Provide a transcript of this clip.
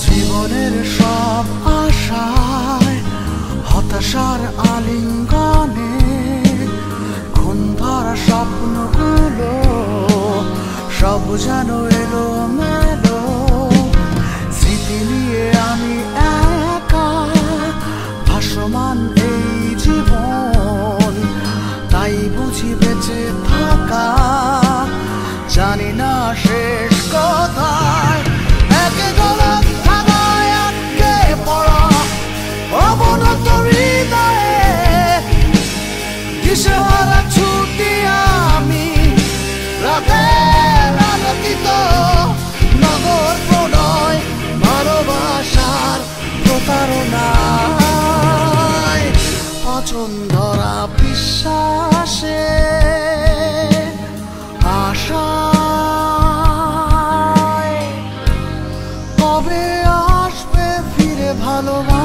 জীবনের সব আশায় হতাশার আলিঙ্গনে খুন ধরা স্বপ্নগুলো সব যেন এলো মেলো। স্মৃতি নিয়ে আমি একা ভাসমান এই জীবন, তাই বুঝি বেঁচে থাকা জানি না শেষ কোথায়। একে গলক ধাঁধায় আটকে পড়া অবনত হৃদয়ে দিশেহারা ছুটি আমি রাতের আলোকিত নগর প্রণয় ভালোবাসার প্রতারণায় পচন ধরা বিশ্বাসে আশায় কবে আসবে ফিরে ভালোবাসা।